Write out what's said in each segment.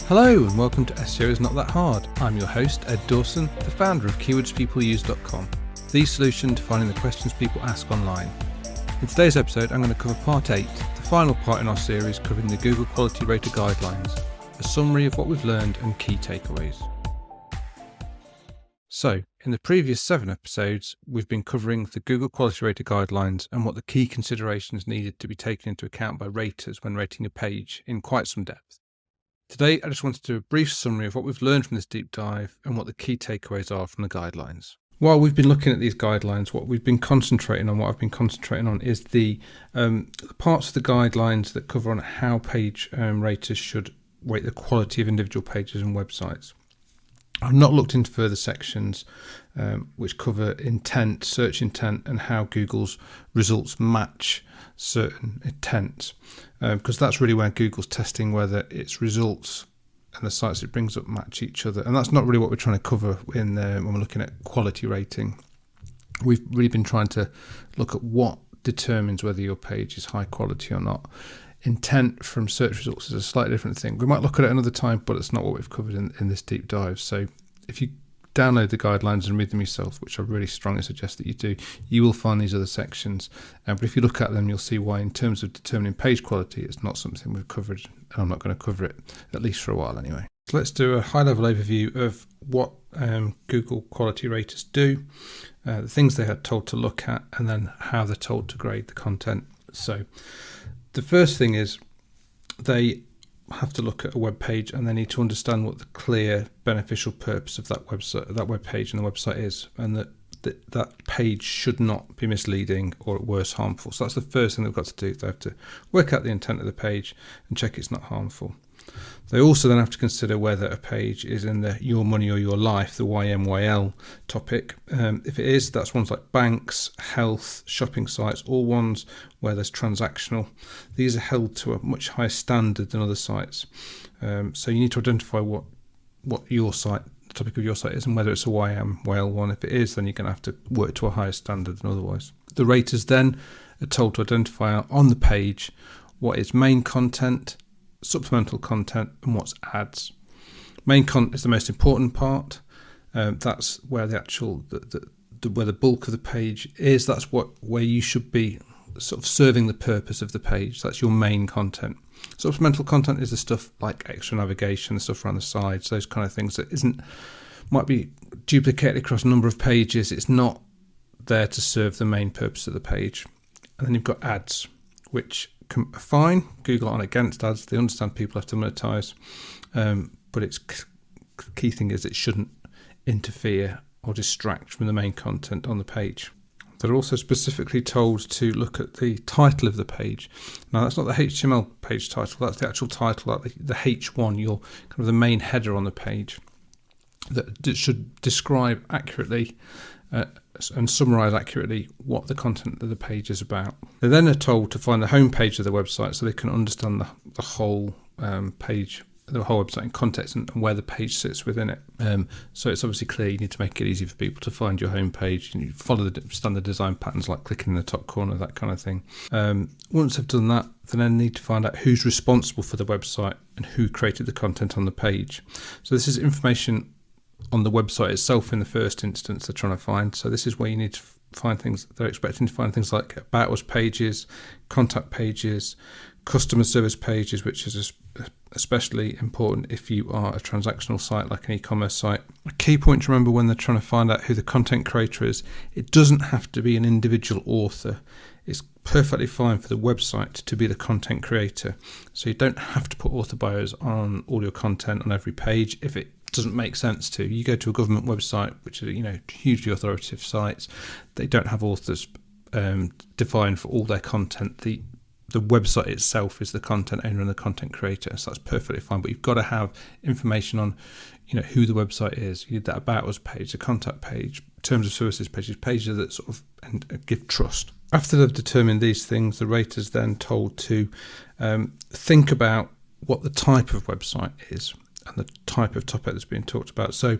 Hello and welcome to SEO is Not That Hard. I'm your host, Ed Dawson, the founder of keywordspeopleuse.com, the solution to finding the questions people ask online. In today's episode, I'm going to cover part 8, the final part in our series covering the Google Quality Rater Guidelines, a summary of what we've learned and key takeaways. So, in the previous 7 episodes, we've been covering the Google Quality Rater Guidelines and what the key considerations needed to be taken into account by raters when rating a page in quite some depth. Today, I just wanted to do a brief summary of what we've learned from this deep dive and what the key takeaways are from the guidelines. While we've been looking at these guidelines, what I've been concentrating on is the parts of the guidelines that cover on how page raters should rate the quality of individual pages and websites. I've not looked into further sections which cover intent, search intent, and how Google's results match certain intents, because that's really where Google's testing whether its results and the sites it brings up match each other, and that's not really what we're trying to cover when we're looking at quality rating. We've really been trying to look at what determines whether your page is high quality or not. Intent from search results is a slightly different thing. We might look at it another time, but it's not what we've covered in this deep dive. So if you download the guidelines and read them yourself, which I really strongly suggest that you do, you will find these other sections. But if you look at them, you'll see why in terms of determining page quality, it's not something we've covered, and I'm not going to cover it, at least for a while anyway. So let's do a high-level overview of what Google quality raters do, the things they are told to look at, and then how they're told to grade the content. So the first thing is they have to look at a web page and they need to understand what the clear beneficial purpose of that website, that web page and the website is, and that page should not be misleading or at worst harmful. So that's the first thing they've got to do. They have to work out the intent of the page and check it's not harmful. They also then have to consider whether a page is in the your money or your life, the YMYL topic. If it is, that's ones like banks, health, shopping sites, all ones where there's transactional. These are held to a much higher standard than other sites. So you need to identify what your site, the topic of your site is, and whether it's a YMYL one. If it is, then you're going to have to work to a higher standard than otherwise. The raters then are told to identify on the page what is main content, supplemental content, and what's ads. Main content is the most important part. That's where the actual where the bulk of the page is. That's where you should be sort of serving the purpose of the page. That's your main content. Supplemental content is the stuff like extra navigation, the stuff around the sides, those kind of things that might be duplicated across a number of pages. It's not there to serve the main purpose of the page. And then you've got ads, which are fine. Google aren't against ads. They understand people have to monetize, but its key thing is it shouldn't interfere or distract from the main content on the page. They're also specifically told to look at the title of the page. Now, that's not the HTML page title. That's the actual title, like the H1, your kind of the main header on the page, that should describe accurately and summarize accurately what the content of the page is about. They then are told to find the home page of the website so they can understand the whole page, the whole website in context and where the page sits within it. So it's obviously clear you need to make it easy for people to find your home page, and you follow the standard design patterns like clicking in the top corner, that kind of thing. Once they've done that, they then need to find out who's responsible for the website and who created the content on the page. So this is information on the website itself in the first instance they're trying to find. So this is where you need to find things. They're expecting to find things like about us pages, contact pages, customer service pages, which is especially important if you are a transactional site like an e-commerce site. A key point to remember when they're trying to find out who the content creator is, it doesn't have to be an individual author. It's perfectly fine for the website to be the content creator. So you don't have to put author bios on all your content on every page if it doesn't make sense to. You go to a government website, which are hugely authoritative sites, they don't have authors defined for all their content. The website itself is the content owner and the content creator, so that's perfectly fine. But you've got to have information on who the website is. You need that about us page, the contact page, terms of services pages that sort of give trust. After they've determined these things, the rater's then told to think about what the type of website is and the type of topic that's being talked about. So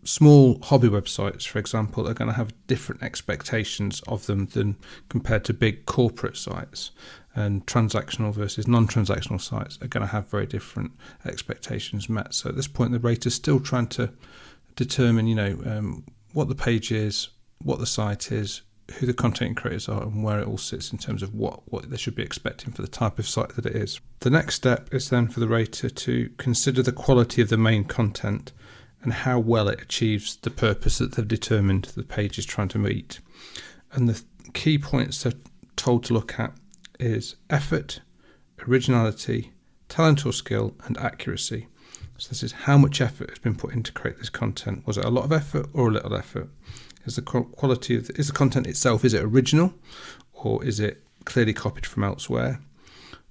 small hobby websites, for example, are going to have different expectations of them than compared to big corporate sites. And transactional versus non-transactional sites are going to have very different expectations met. So at this point, the rater's still trying to determine, what the page is, what the site is, who the content creators are, and where it all sits in terms of what they should be expecting for the type of site that it is. The next step is then for the rater to consider the quality of the main content and how well it achieves the purpose that they've determined the page is trying to meet. And the key points they're told to look at is effort, originality, talent or skill, and accuracy. So this is how much effort has been put in to create this content. Was it a lot of effort or a little effort? Is the quality of is the content itself, is it original, or is it clearly copied from elsewhere?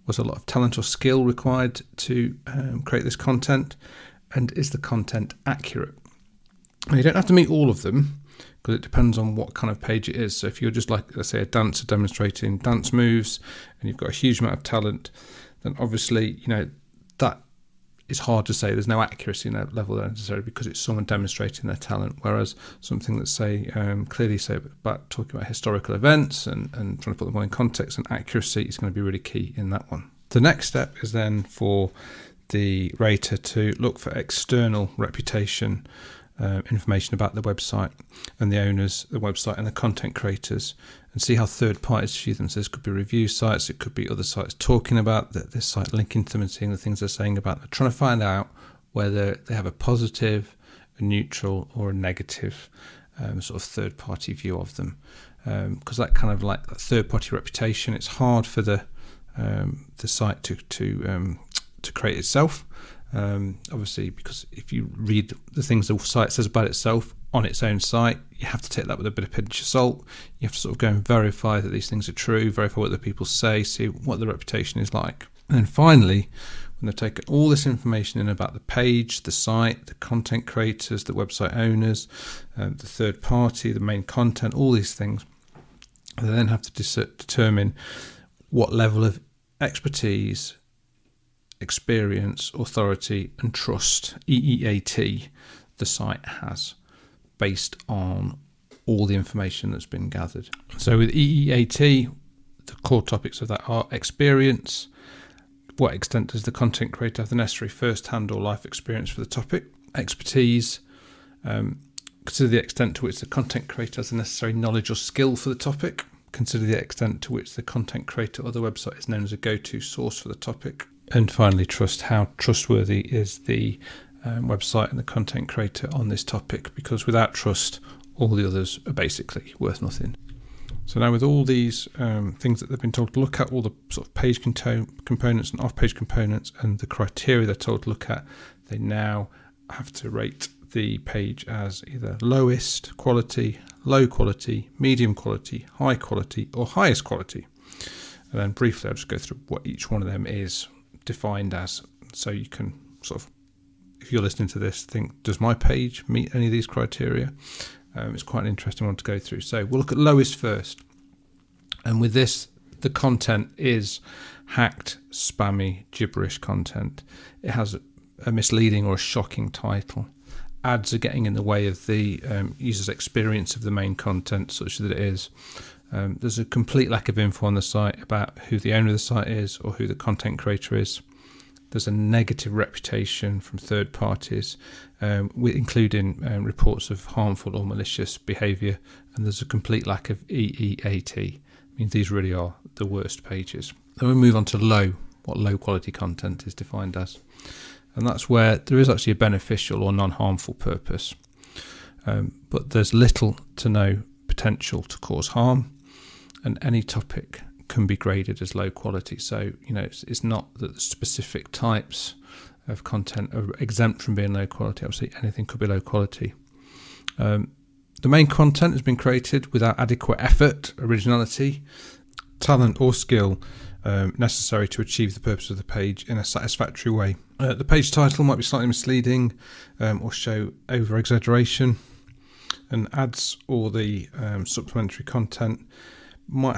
Was a lot of talent or skill required to create this content? And is the content accurate? Now, you don't have to meet all of them, because it depends on what kind of page it is. So if you're just like, let's say, a dancer demonstrating dance moves and you've got a huge amount of talent, then obviously, that is hard to say. There's no accuracy in that level there necessarily, because it's someone demonstrating their talent. Whereas something that's clearly about talking about historical events and trying to put them all in context, and accuracy is going to be really key in that one. The next step is then for the rater to look for external reputation information about the website and the owners, the website and the content creators, and see how third parties view them. So this could be review sites, it could be other sites talking about this site, linking to them and seeing the things they're saying about them, trying to find out whether they have a positive, a neutral or a negative sort of third party view of them. Because that kind of like that third party reputation, it's hard for the site to create itself. Obviously, because if you read the things the site says about itself on its own site, you have to take that with a bit of pinch of salt. You have to sort of go and verify that these things are true, verify what the people say, see what the reputation is like. And then finally, when they've taken all this information in about the page, the site, the content creators, the website owners, the third party, the main content, all these things, they then have to determine what level of expertise, experience, authority and trust, EEAT, the site has, based on all the information that's been gathered. So with EEAT, the core topics of that are experience. What extent does the content creator have the necessary first-hand or life experience for the topic? Expertise. Consider the extent to which the content creator has the necessary knowledge or skill for the topic. Consider the extent to which the content creator or the website is known as a go-to source for the topic. And finally, trust. How trustworthy is the website and the content creator on this topic? Because without trust, all the others are basically worth nothing. So now with all these things that they've been told to look at, all the sort of page components and off-page components and the criteria they're told to look at, they now have to rate the page as either lowest quality, low quality, medium quality, high quality, or highest quality. And then briefly, I'll just go through what each one of them is defined as, so you can sort of, if you're listening to this, think, does my page meet any of these criteria? It's quite an interesting one to go through. So we'll look at lowest first. And with this, the content is hacked, spammy, gibberish content. It has a misleading or a shocking title. Ads are getting in the way of the user's experience of the main content, such that it is. There's a complete lack of info on the site about who the owner of the site is or who the content creator is. There's a negative reputation from third parties, including reports of harmful or malicious behaviour, and there's a complete lack of EEAT. I mean, these really are the worst pages. Then we move on to low, what low quality content is defined as. And that's where there is actually a beneficial or non-harmful purpose, but there's little to no potential to cause harm, and any topic can be graded as low quality. So, it's not that the specific types of content are exempt from being low quality. Obviously, anything could be low quality. The main content has been created without adequate effort, originality, talent or skill necessary to achieve the purpose of the page in a satisfactory way. The page title might be slightly misleading or show over-exaggeration, and ads or the supplementary content might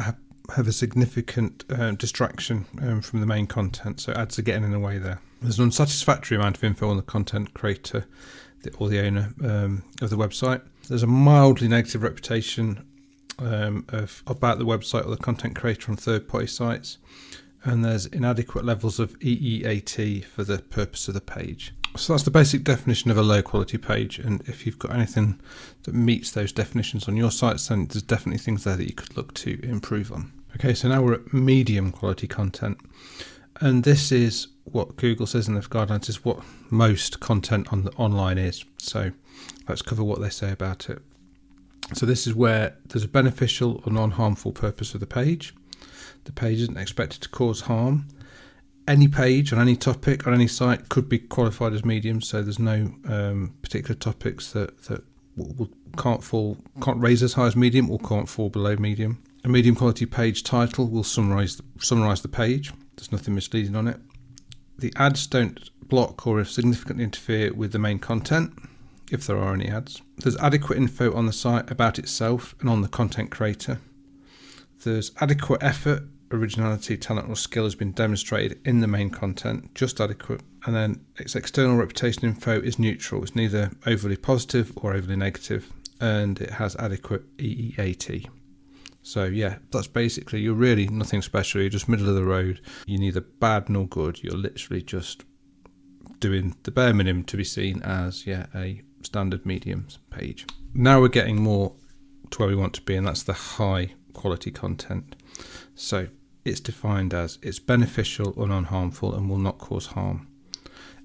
have a significant distraction from the main content, so ads are getting in the way there. There's an unsatisfactory amount of info on the content creator. or the owner of the website. There's a mildly negative reputation about the website or the content creator on third-party sites, and there's inadequate levels of EEAT for the purpose of the page. So that's the basic definition of a low quality page, and if you've got anything that meets those definitions on your sites, then there's definitely things there that you could look to improve on. Okay, so now we're at medium quality content, and this is what Google says in the guidelines is what most content on the online is. So let's cover what they say about it. So this is where there's a beneficial or non-harmful purpose of the page. The page isn't expected to cause harm. Any page on any topic on any site could be qualified as medium, so there's no particular topics that can't raise as high as medium or can't fall below medium. A medium quality page title will summarise the page. There's nothing misleading on it. The ads don't block or significantly interfere with the main content, if there are any ads. There's adequate info on the site about itself and on the content creator. There's adequate effort, originality, talent or skill has been demonstrated in the main content, just adequate. And then its external reputation info is neutral. It's neither overly positive or overly negative, and it has adequate EEAT. So yeah, that's basically, you're really nothing special. You're just middle of the road. You're neither bad nor good. You're literally just doing the bare minimum to be seen as a standard medium page. Now we're getting more to where we want to be, and that's the high quality content. So it's defined as it's beneficial or non-harmful and will not cause harm.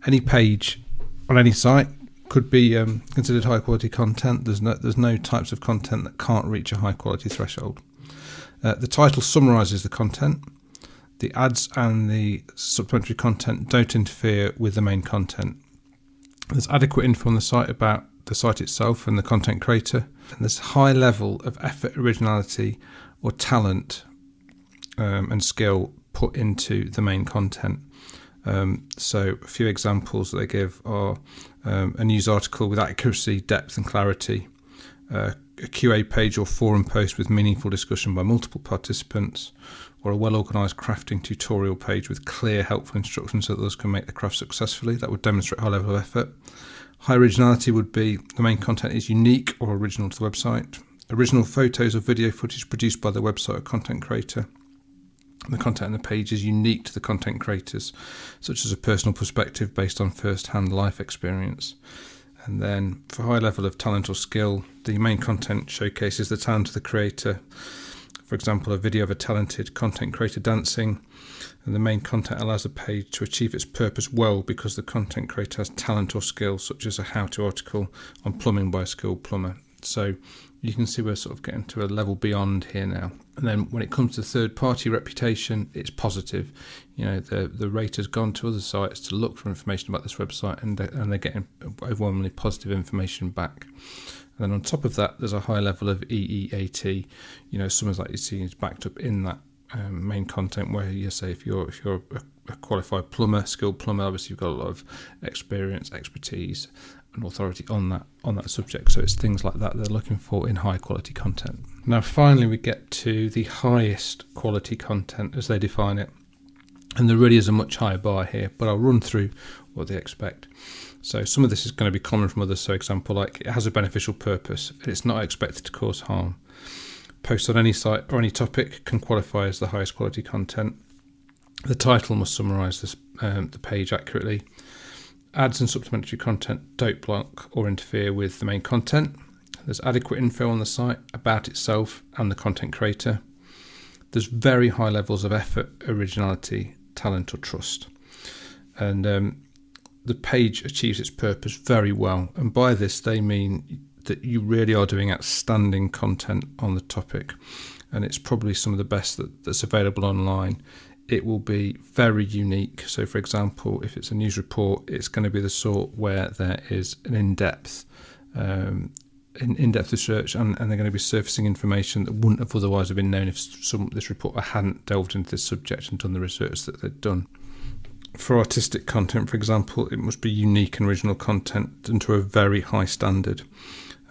Any page on any site could be considered high quality content. There's no types of content that can't reach a high quality threshold. The title summarises the content. The ads and the supplementary content don't interfere with the main content. There's adequate info on the site about the site itself and the content creator. And there's high level of effort, originality or talent and skill put into the main content. So a few examples that they give are a news article with accuracy, depth and clarity, a QA page or forum post with meaningful discussion by multiple participants, or a well-organised crafting tutorial page with clear, helpful instructions so that others can make the craft successfully. That would demonstrate high level of effort. High originality would be the main content is unique or original to the website. Original photos or video footage produced by the website or content creator. The content on the page is unique to the content creators, such as a personal perspective based on first-hand life experience. And then for high level of talent or skill, the main content showcases the talent of the creator. For example, a video of a talented content creator dancing, and the main content allows the page to achieve its purpose well because the content creator has talent or skill, such as a how-to article on plumbing by a skilled plumber. So you can see we're sort of getting to a level beyond here now. And then when it comes to third-party reputation, it's positive. You know, the rater's gone to other sites to look for information about this website, and they're getting overwhelmingly positive information back. And then on top of that, there's a high level of EEAT. You know, something like you see is backed up in that main content, where you say if you're a qualified plumber, skilled plumber, obviously you've got a lot of experience, expertise, and authority on that subject. So it's things like that they're looking for in high quality content. Now finally we get to the highest quality content as they define it, and there really is a much higher bar here, but I'll run through what they expect. So some of this is going to be common from others. So example, like it has a beneficial purpose and it's not expected to cause harm. Posts on any site or any topic can qualify as the highest quality content. The title must summarise the page accurately. Ads and supplementary content don't block or interfere with the main content. There's adequate info on the site about itself and the content creator. There's very high levels of effort, originality, talent or trust. And the page achieves its purpose very well. And by this, they mean that you really are doing outstanding content on the topic. And it's probably some of the best that's available online. It will be very unique. So for example, if it's a news report, it's going to be the sort where there is an in-depth research, and they're going to be surfacing information that wouldn't have otherwise have been known if this reporter hadn't delved into this subject and done the research that they'd done. For artistic content, for example, it must be unique and original content and to a very high standard.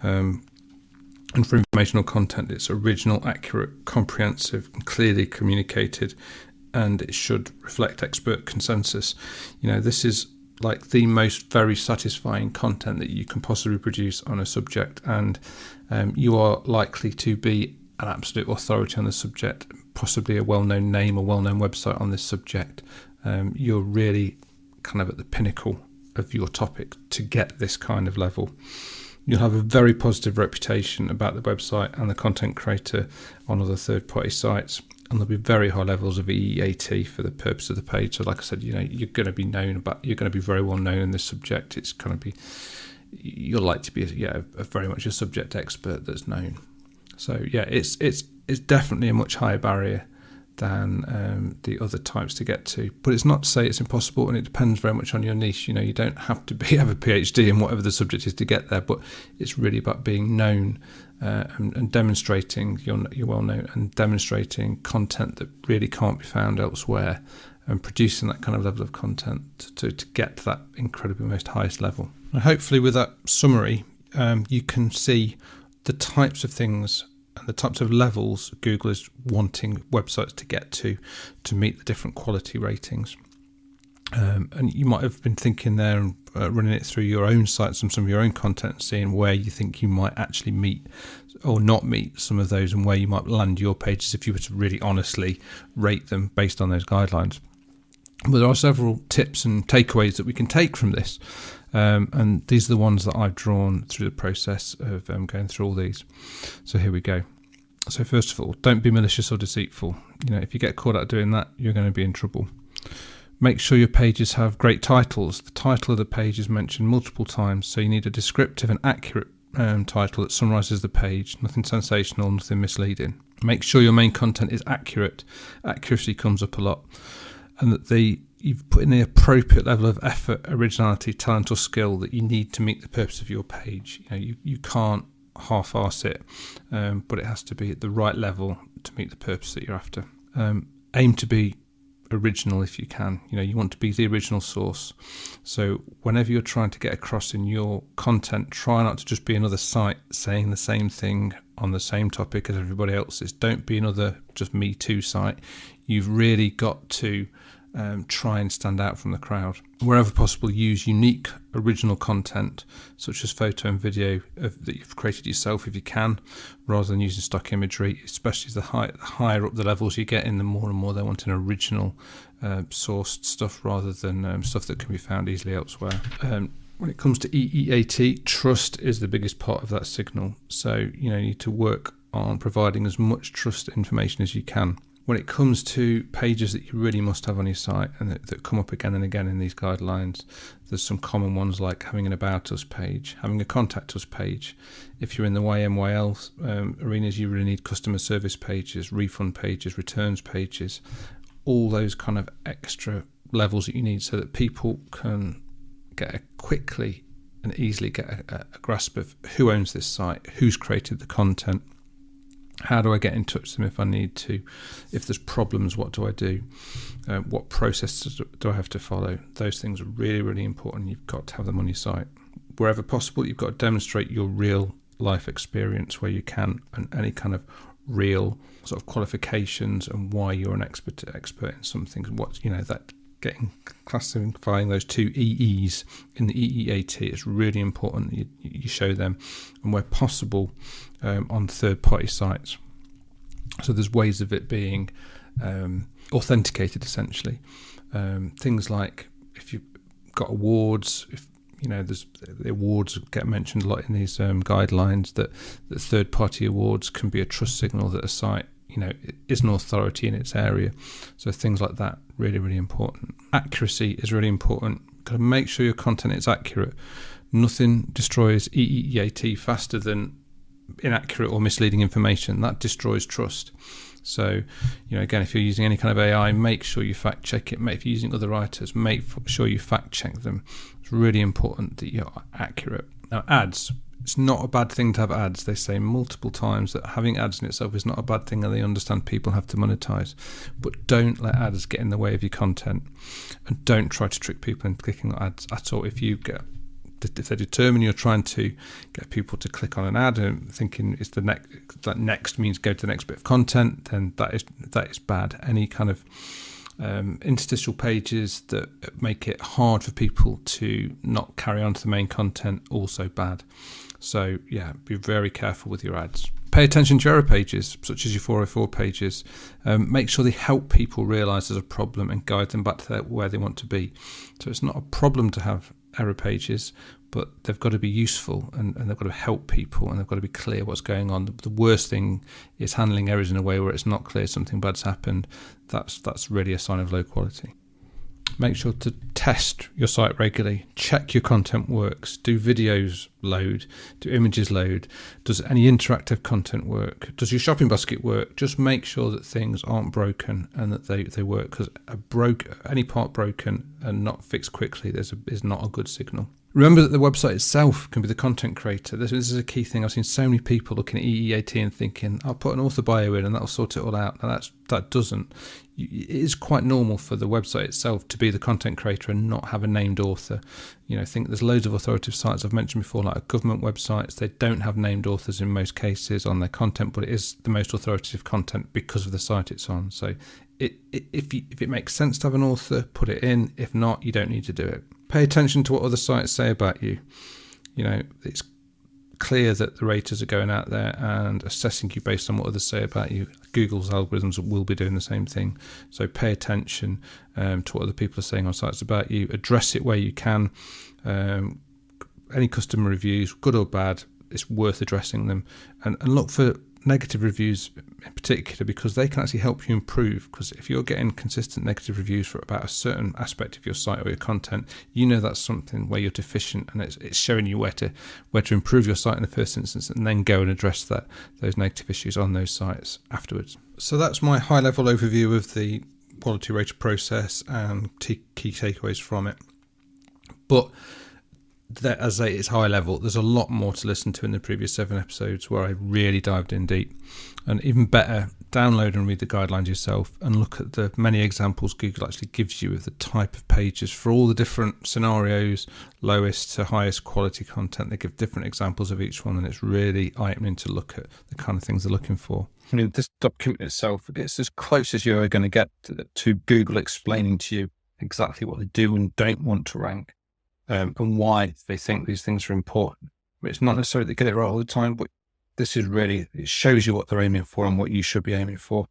And for informational content, it's original, accurate, comprehensive, and clearly communicated, and it should reflect expert consensus. You know, this is like the most very satisfying content that you can possibly produce on a subject, and you are likely to be an absolute authority on the subject, possibly a well-known name or well-known website on this subject. You're really kind of at the pinnacle of your topic to get this kind of level. You'll have a very positive reputation about the website and the content creator on other third-party sites, and there'll be very high levels of EEAT for the purpose of the page. So like I said, you're going to be you're going to be very well known in this subject. It's going to be, you're like to be a very much a subject expert that's known. So yeah, it's definitely a much higher barrier than the other types to get to, but it's not to say it's impossible, and it depends very much on your niche. You don't have to have a PhD in whatever the subject is to get there, but it's really about being known and demonstrating you're well known, and demonstrating content that really can't be found elsewhere, and producing that kind of level of content to get to that incredibly most highest level. And hopefully with that summary, you can see the types of things and the types of levels Google is wanting websites to get to meet the different quality ratings. And you might have been thinking there and running it through your own sites and some of your own content, and seeing where you think you might actually meet or not meet some of those, and where you might land your pages if you were to really honestly rate them based on those guidelines. But there are several tips and takeaways that we can take from this. And these are the ones that I've drawn through the process of going through all these. So here we go. So first of all, don't be malicious or deceitful. If you get caught out doing that, you're going to be in trouble. Make sure your pages have great titles. The title of the page is mentioned multiple times, so you need a descriptive and accurate title that summarises the page. Nothing sensational, nothing misleading. Make sure your main content is accurate. Accuracy comes up a lot. And that you've put in the appropriate level of effort, originality, talent or skill that you need to meet the purpose of your page. You can't half-arse it, but it has to be at the right level to meet the purpose that you're after. Aim to be original if you can. You want to be the original source. So whenever you're trying to get across in your content, try not to just be another site saying the same thing on the same topic as everybody else's. Don't be another just Me Too site. You've really got to try and stand out from the crowd. Wherever possible, use unique original content such as photo and video that you've created yourself if you can, rather than using stock imagery, especially the higher up the levels you get in, the more and more they want an original sourced stuff rather than stuff that can be found easily elsewhere. When it comes to EEAT, trust is the biggest part of that signal. So you need to work on providing as much trust information as you can. When it comes to pages that you really must have on your site and that come up again and again in these guidelines, there's some common ones like having an About Us page, having a Contact Us page. If you're in the YMYL arenas, you really need customer service pages, refund pages, returns pages, all those kind of extra levels that you need so that people can quickly and easily get a grasp of who owns this site, who's created the content. How do I get in touch with them if I need to? If there's problems, what do I do? What processes do I have to follow? Those things are really, really important. You've got to have them on your site. Wherever possible, you've got to demonstrate your real life experience where you can, and any kind of real sort of qualifications and why you're an expert in something. What that classifying those two EEs in the EEAT is really important that you show them, and where possible on third-party sites. So there's ways of it being authenticated, essentially. Things like if you've got awards, there's the awards get mentioned a lot in these guidelines, that third-party awards can be a trust signal that a site is an authority in its area. So things like that, really, really important. Accuracy is really important. Got to make sure your content is accurate. Nothing destroys EEAT faster than inaccurate or misleading information. That destroys trust. So, again, if you're using any kind of AI, make sure you fact check it. If you're using other writers, make sure you fact check them. It's really important that you're accurate. Now, ads. It's not a bad thing to have ads. They say multiple times that having ads in itself is not a bad thing, and they understand people have to monetize. But don't let ads get in the way of your content, and don't try to trick people into clicking on ads at all. If they determine you're trying to get people to click on an ad and thinking it's the next, that next means go to the next bit of content, then that is bad. Any kind of interstitial pages that make it hard for people to not carry on to the main content, also bad. So yeah, be very careful with your ads. Pay attention to error pages, such as your 404 pages. Make sure they help people realise there's a problem and guide them back to where they want to be. So it's not a problem to have error pages, but they've got to be useful and they've got to help people and they've got to be clear what's going on. The worst thing is handling errors in a way where it's not clear something bad's happened. That's really a sign of low quality. Make sure to test your site regularly. Check your content works. Do videos load? Do images load? Does any interactive content work? Does your shopping basket work? Just make sure that things aren't broken and that they work, because any part broken and not fixed quickly is not a good signal. Remember that the website itself can be the content creator. This is a key thing. I've seen so many people looking at EEAT and thinking, I'll put an author bio in and that'll sort it all out. And that doesn't. It is quite normal for the website itself to be the content creator and not have a named author. I think there's loads of authoritative sites I've mentioned before, like government websites. They don't have named authors in most cases on their content, but it is the most authoritative content because of the site it's on. So if it makes sense to have an author, put it in. If not, you don't need to do it. Pay attention to what other sites say about you. It's clear that the raters are going out there and assessing you based on what others say about you. Google's algorithms will be doing the same thing. So pay attention to what other people are saying on sites about you. Address it where you can. Any customer reviews, good or bad, it's worth addressing them. And look for negative reviews in particular, because they can actually help you improve. Because if you're getting consistent negative reviews for about a certain aspect of your site or your content, that's something where you're deficient, and it's showing you where to improve your site in the first instance, and then go and address those negative issues on those sites afterwards. So that's my high level overview of the quality rater process and key takeaways from it. But as I say, it's high level. There's a lot more to listen to in the previous 7 episodes where I really dived in deep. And even better, download and read the guidelines yourself and look at the many examples Google actually gives you of the type of pages for all the different scenarios, lowest to highest quality content. They give different examples of each one, and it's really eye-opening to look at the kind of things they're looking for. This document itself, it's as close as you're going to get to Google explaining to you exactly what they do and don't want to rank. And why they think these things are important. It's not necessarily they get it right all the time, but this is really, it shows you what they're aiming for and what you should be aiming for.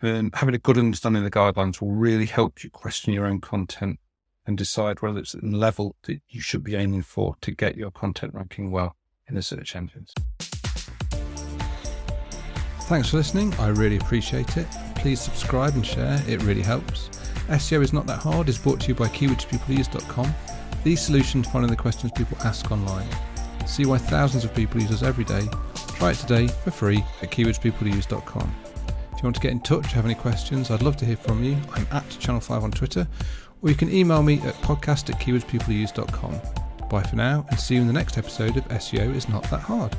Having a good understanding of the guidelines will really help you question your own content and decide whether it's at the level that you should be aiming for to get your content ranking well in the search engines. Thanks for listening. I really appreciate it. Please subscribe and share. It really helps. SEO is Not That Hard is brought to you by keywordspeopleuse.com. The solution to finding the questions people ask online. See why thousands of people use us every day. Try it today for free at keywordspeopleuse.com. If you want to get in touch, have any questions, I'd love to hear from you. I'm at Channel 5 on Twitter, or you can email me at podcast@keywordspeopleuse.com. Bye for now, and see you in the next episode of SEO is Not That Hard.